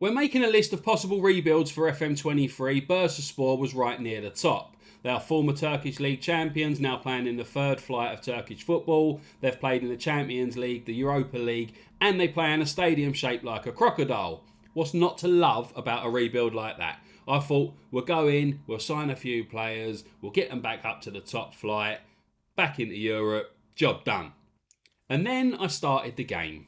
When making a list of possible rebuilds for FM23, Bursaspor was right near the top. They are former Turkish League champions, now playing in the third flight of Turkish football. They've played in the Champions League, the Europa League, and they play in a stadium shaped like a crocodile. What's not to love about a rebuild like that? I thought, we'll go in, we'll sign a few players, we'll get them back up to the top flight, back into Europe, job done. And then I started the game.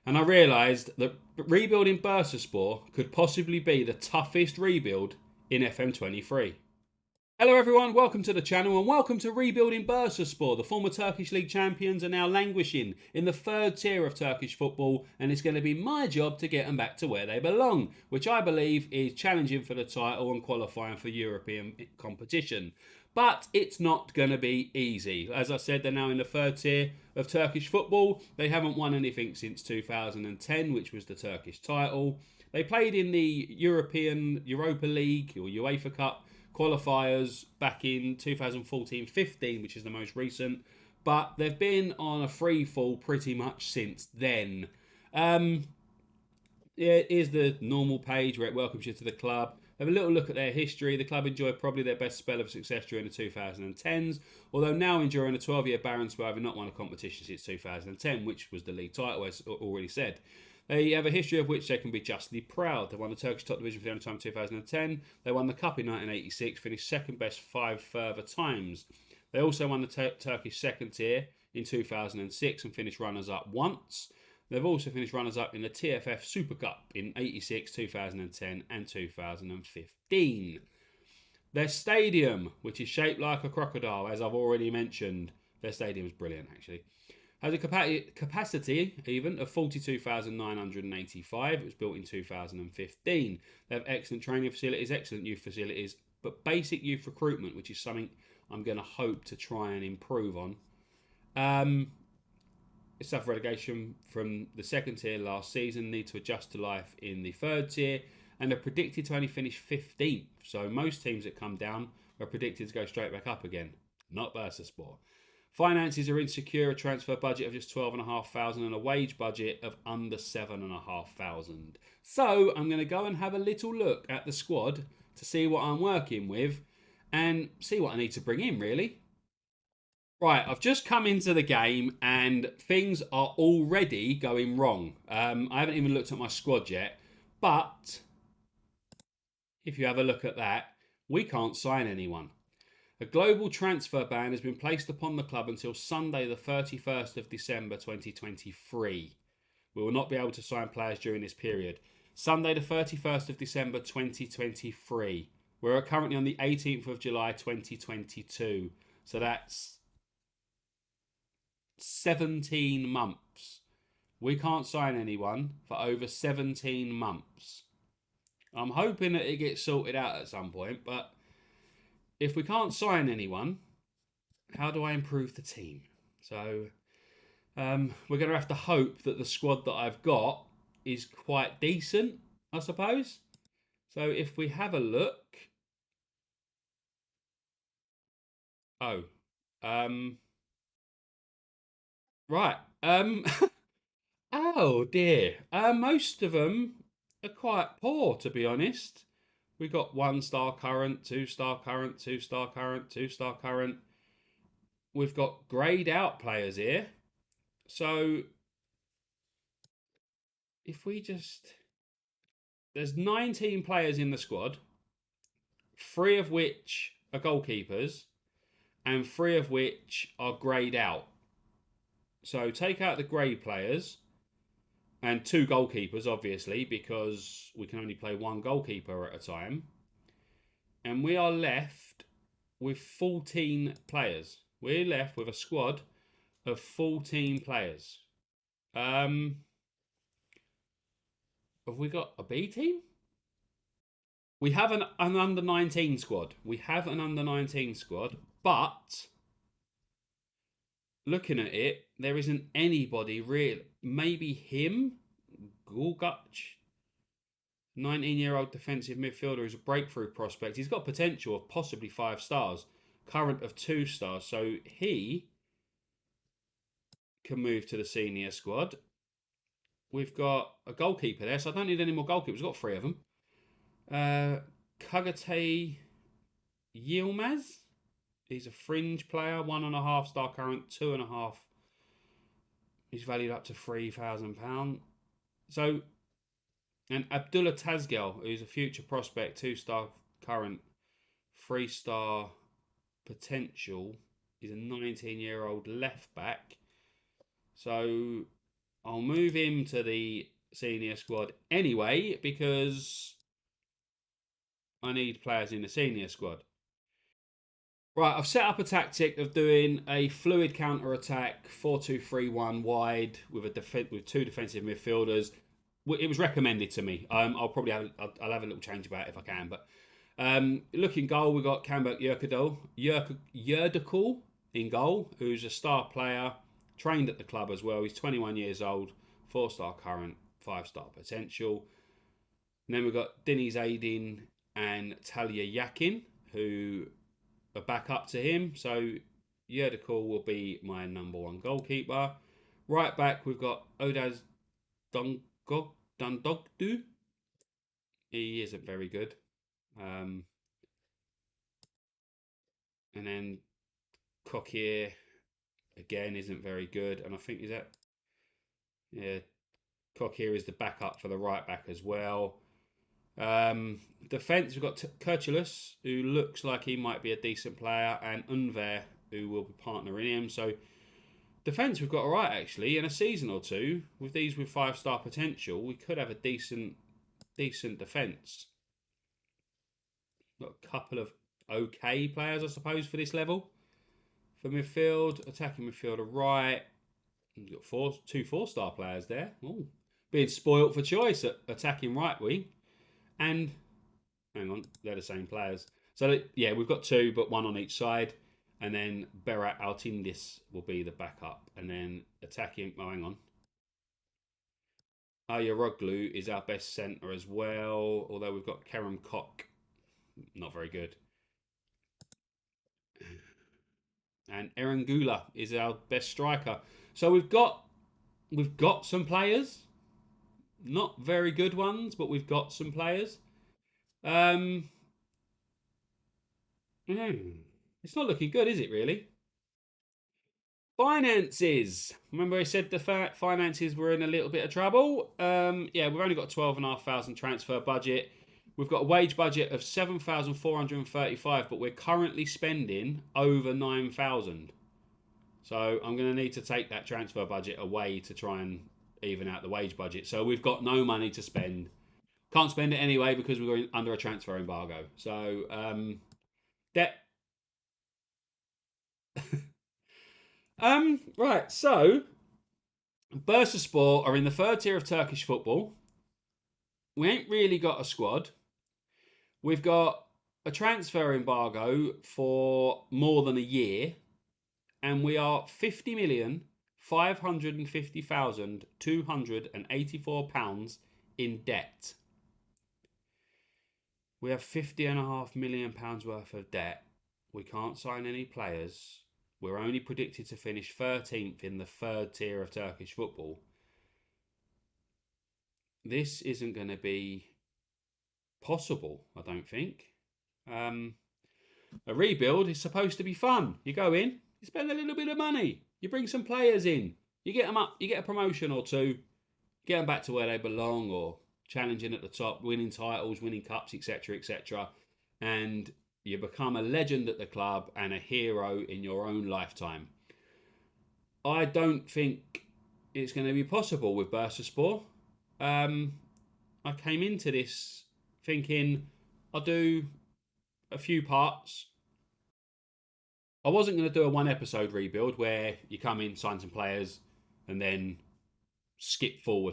And I realised that rebuilding Bursaspor could possibly be the toughest rebuild in FM23. Hello everyone, welcome to the channel and welcome to Rebuilding Bursaspor. The former Turkish League champions are now languishing in the third tier of Turkish football, and it's going to be my job to get them back to where they belong, which I believe is challenging for the title and qualifying for European competition. But it's not going to be easy. As I said, they're now in the third tier of Turkish football. They haven't won anything since 2010, which was the Turkish title. They played in the Europa League or UEFA Cup qualifiers back in 2014-15, which is the most recent. But they've been on a free fall pretty much since then. Here's the normal page where it welcomes you to the club. Have a little look at their history. The club enjoyed probably their best spell of success during the 2010s, although now enduring a 12-year barren spell, having not won a competition since 2010, which was the league title, as already said. They have a history of which they can be justly proud. They won the Turkish top division for the only time in 2010. They won the cup in 1986, finished second best 5 further times. They also won the Turkish second tier in 2006 and finished runners-up once. They've also finished runners-up in the TFF Super Cup in 86, 2010 and 2015. Their stadium, which is shaped like a crocodile, as I've already mentioned, their stadium is brilliant actually, has a capacity even of 42,985. It was built in 2015. They have excellent training facilities, excellent youth facilities, but basic youth recruitment, which is something I'm going to hope to try and improve on. It's suffered relegation from the second tier last season, need to adjust to life in the third tier, and are predicted to only finish 15th. So most teams that come down are predicted to go straight back up again. Not Bursaspor. Finances are insecure, a transfer budget of just 12,500 and a wage budget of under 7,500. So I'm going to go and have a little look at the squad to see what I'm working with and see what I need to bring in, really. Right, I've just come into the game and things are already going wrong. I haven't even looked at my squad yet, but if you have a look at that, we can't sign anyone. A global transfer ban has been placed upon the club until Sunday the 31st of December 2023. We will not be able to sign players during this period. Sunday the 31st of December 2023. We're currently on the 18th of July 2022. So that's 17 months. We can't sign anyone for over 17 months. I'm hoping that it gets sorted out at some point, but if we can't sign anyone, how do I improve the team? So we're going to have to hope that the squad that I've got is quite decent, I suppose. So if we have a look... Right. Oh dear. Most of them are quite poor, to be honest. We got 1-star current, 2-star current, 2-star current, 2-star current. We've got greyed out players here. So if we just... There's 19 players in the squad, 3 of which are goalkeepers, and 3 of which are greyed out. So take out the grey players and 2 goalkeepers, obviously, because we can only play 1 goalkeeper at a time. And we are left with 14 players. We're left with a squad of 14 players. Have we got a B team? We have an under-19 squad. We have an under-19 squad, but... looking at it, there isn't anybody real. Maybe him, Gulgac, 19-year-old defensive midfielder, who's a breakthrough prospect. He's got potential of possibly 5 stars, current of 2 stars. So he can move to the senior squad. we've got a goalkeeper there, so I don't need any more goalkeepers. We've got 3 of them. Kagate Yilmaz. He's a fringe player, 1.5 star current, 2.5. He's valued up to £3,000. So, and Abdullah Tazgel, who's a future prospect, 2 star current, 3 star potential. He's a 19-year-old left back. So I'll move him to the senior squad anyway because I need players in the senior squad. Right, I've set up a tactic of doing a fluid counter attack, 4-2-3-1 wide with with 2 defensive midfielders. It was recommended to me. I'll probably I'll have a little change about it if I can. But looking goal, we got Kambek Yerdakul in goal, who's a star player, trained at the club as well. He's 21 years old, 4 star current, 5 star potential. And then we've got Diniz Aydin and Talia Yakin, who are back up to him. So Yerdakul will be my number 1 goalkeeper. Right back, we've got Odaz Dundogdu. He isn't very good. And then Coquier, again, isn't very good. And I think, yeah, Coquier is the backup for the right back as well. Defence, we've got Kurtulus, who looks like he might be a decent player, and Unver, who will be partnering him. So defence, we've got all right, actually. In a season or two, with these with 5 star potential, we could have a decent defence. Got a couple of okay players, I suppose, for this level. For midfield, attacking midfielder right. We've got 2 4-star players there. Ooh, being spoilt for choice at attacking right wing. And, hang on, they're the same players. So, yeah, we've got 2, but 1 on each side. And then Berat Altindis will be the backup. And then attacking, oh, hang on. Ayaroglu is our best centre as well. Although we've got Kerem Koch. Not very good. And Erangula is our best striker. So we've got some players. Not very good ones, but we've got some players. It's not looking good, is it, really? Finances. Remember I said the finances were in a little bit of trouble? Yeah, we've only got 12,500 transfer budget. We've got a wage budget of 7,435, but we're currently spending over 9,000. So I'm going to need to take that transfer budget away to try and even out the wage budget. So we've got no money to spend. Can't spend it anyway because we're going under a transfer embargo. So debt. Right. So Bursaspor are in the 3rd tier of Turkish football. We ain't really got a squad. We've got a transfer embargo for more than a year, and we are £50,550,284 in debt. We have £50.5 million worth of debt. We can't sign any players. We're only predicted to finish 13th in the 3rd tier of Turkish football. This isn't going to be possible, I don't think. A rebuild is supposed to be fun. You go in, you spend a little bit of money, you bring some players in, you get them up, you get a promotion or 2, get them back to where they belong, or challenging at the top, winning titles, winning cups, etc., etc. And you become a legend at the club and a hero in your own lifetime. I don't think it's going to be possible with Bursaspor. I came into this thinking I'll do a few parts. I wasn't going to do a 1-episode rebuild where you come in, sign some players, and then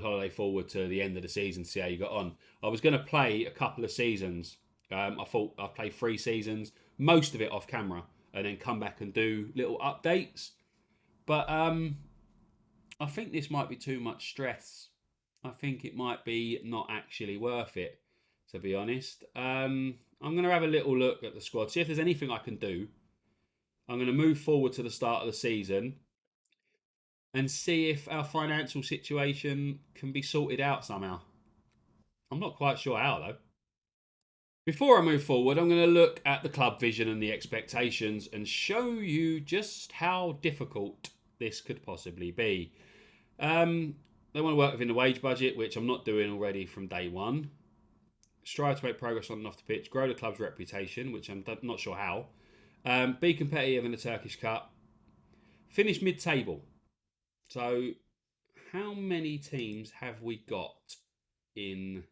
holiday forward to the end of the season to see how you got on. I was going to play a couple of seasons. I thought I'd play 3 seasons, most of it off camera, and then come back and do little updates. But I think this might be too much stress. I think it might be not actually worth it, to be honest. I'm going to have a little look at the squad, see if there's anything I can do. I'm going to move forward to the start of the season. and see if our financial situation can be sorted out somehow. I'm not quite sure how, though. Before I move forward, I'm going to look at the club vision and the expectations and show you just how difficult this could possibly be. They want to work within the wage budget, which I'm not doing already from day one. Strive to make progress on and off the pitch, grow the club's reputation, which I'm not sure how. Be competitive in the Turkish Cup. Finish mid-table. So, how many teams have we got in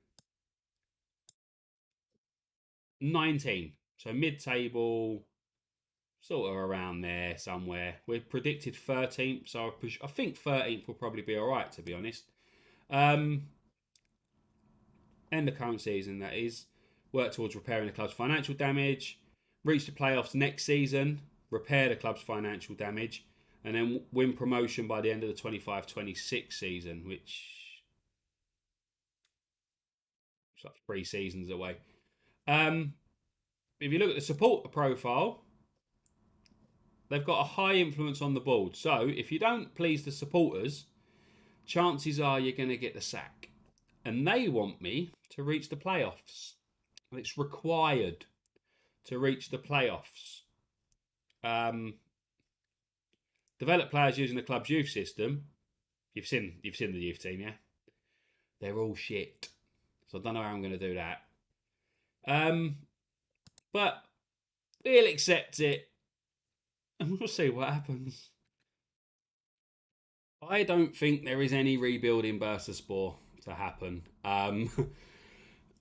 19? So, mid-table, sort of around there somewhere. We've predicted 13th, so I think 13th will probably be all right, to be honest. End the current season, that is. Work towards repairing the club's financial damage. Reach the playoffs next season. Repair the club's financial damage. And then win promotion by the end of the 25-26 season, which is like 3 seasons away. If you look at the supporter profile, they've got a high influence on the board. So if you don't please the supporters, chances are you're going to get the sack. And they want me to reach the playoffs. It's required to reach the playoffs. Develop players using the club's youth system. You've seen the youth team, yeah? They're all shit. So I don't know how I'm going to do that. But we'll accept it. And we'll see what happens. I don't think there is any rebuild in Bursaspor to happen.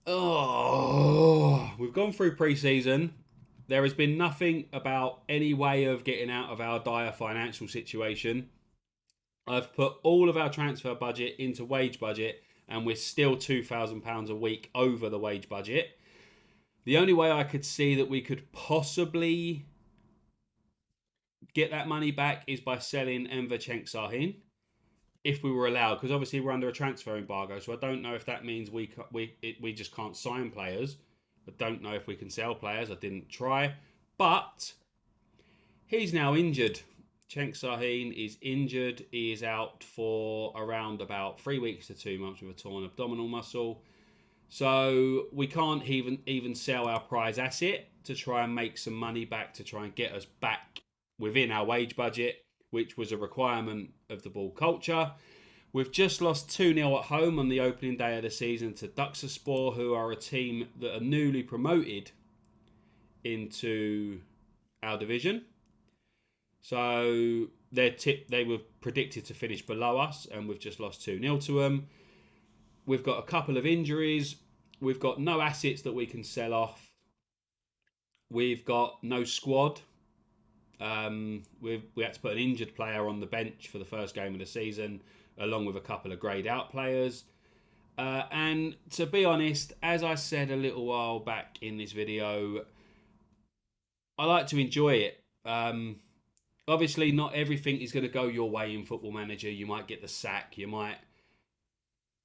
We've gone through pre-season. There has been nothing about any way of getting out of our dire financial situation. I've put all of our transfer budget into wage budget, and we're still £2,000 a week over the wage budget. The only way I could see that we could possibly get that money back is by selling Enver Cenk-Sahin, if we were allowed, because obviously we're under a transfer embargo, so I don't know if that means we just can't sign players. I don't know if we can sell players. I didn't try. But he's now injured. Cenk-Sahin is injured. He is out for around about 3 weeks to 2 months with a torn abdominal muscle. So we can't even sell our prize asset to try and make some money back to try and get us back within our wage budget, which was a requirement of the ball culture. We've just lost 2-0 at home on the opening day of the season to Bursaspor, who are a team that are newly promoted into our division. So they were predicted to finish below us, and we've just lost 2-0 to them. We've got a couple of injuries. We've got no assets that we can sell off. We've got no squad. We had to put an injured player on the bench for the first game of the season, along with a couple of greyed out players. And to be honest, as I said a little while back in this video, I like to enjoy it. Obviously, not everything is going to go your way in Football Manager. You might get the sack. You might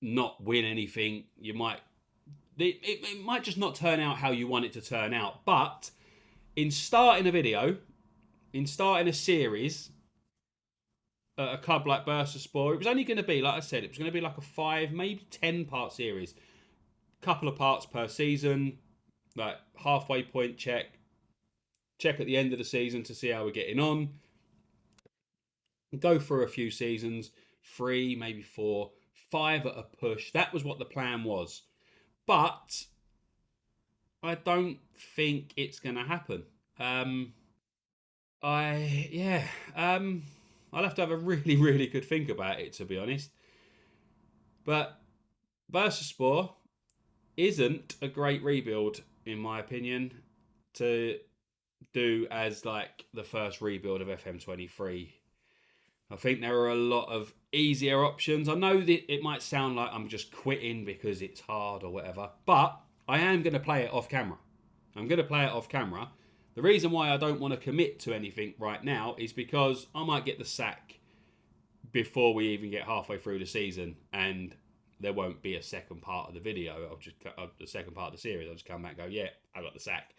not win anything. It might just not turn out how you want it to turn out. But in starting a video, in starting a series at a club like Bursaspor, it was only going to be, like I said, it was going to be like a 5, maybe 10 part series. Couple of parts per season, like halfway point check at the end of the season to see how we're getting on. Go through a few seasons, 3, maybe 4, 5 at a push. That was what the plan was. But I don't think it's going to happen. I'll have to have a really, really good think about it, to be honest. But Bursaspor isn't a great rebuild, in my opinion, to do as like the first rebuild of FM23. I think there are a lot of easier options. I know that it might sound like I'm just quitting because it's hard or whatever, but I am going to play it off camera. The reason why I don't want to commit to anything right now is because I might get the sack before we even get halfway through the season, and there won't be a second part of the video. The second part of the series, I'll just come back and go, yeah, I got the sack.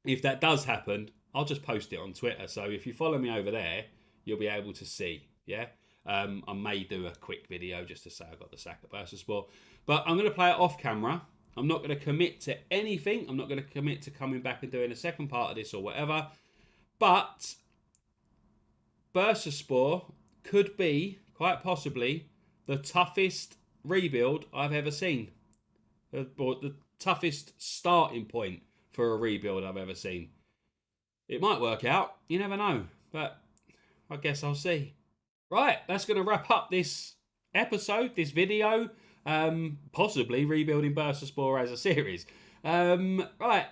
If that does happen, I'll just post it on Twitter. So if you follow me over there, you'll be able to see. Yeah. I may do a quick video just to say I got the sack at Bursaspor, but I'm going to play it off camera. I'm not going to commit to anything. I'm not going to commit to coming back and doing a second part of this or whatever. But Bursaspor could be, quite possibly, the toughest rebuild I've ever seen. Or the toughest starting point for a rebuild I've ever seen. It might work out. You never know. But I guess I'll see. Right, that's going to wrap up this episode, this video. Possibly rebuilding Bursaspor as a series. Right,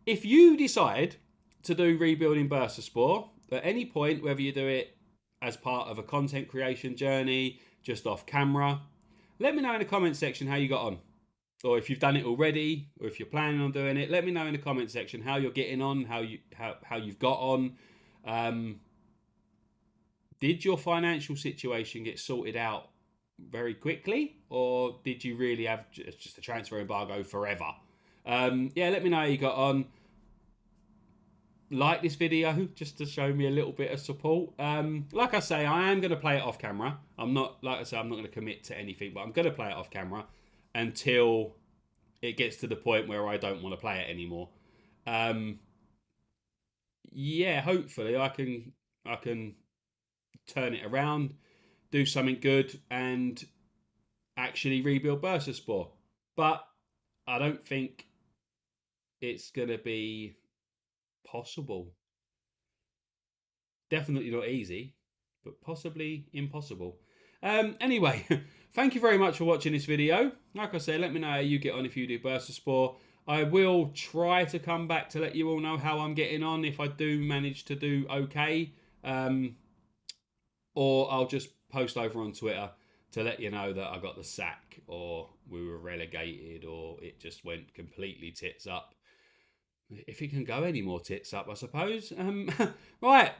if you decide to do rebuilding Bursaspor at any point, whether you do it as part of a content creation journey, just off camera, let me know in the comment section how you got on. Or if you've done it already, or if you're planning on doing it, let me know in the comment section how you're getting on, how you've got on. Did your financial situation get sorted out very quickly, or did you really have just a transfer embargo forever? Yeah, let me know how you got on. Like this video just to show me a little bit of support. Like I say, I am going to play it off camera. I'm not going to commit to anything, but I'm going to play it off camera until it gets to the point where I don't want to play it anymore. Yeah, hopefully I can turn it around, do something good, and actually rebuild Bursaspor. But I don't think it's going to be possible. Definitely not easy, but possibly impossible. Anyway, thank you very much for watching this video. Like I said, let me know how you get on if you do Bursaspor. I will try to come back to let you all know how I'm getting on if I do manage to do okay. Or I'll just post over on Twitter to let you know that I got the sack, or we were relegated, or it just went completely tits up. If it can go any more tits up, I suppose. Right.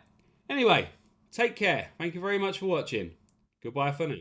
Anyway, take care. Thank you very much for watching. Goodbye for now.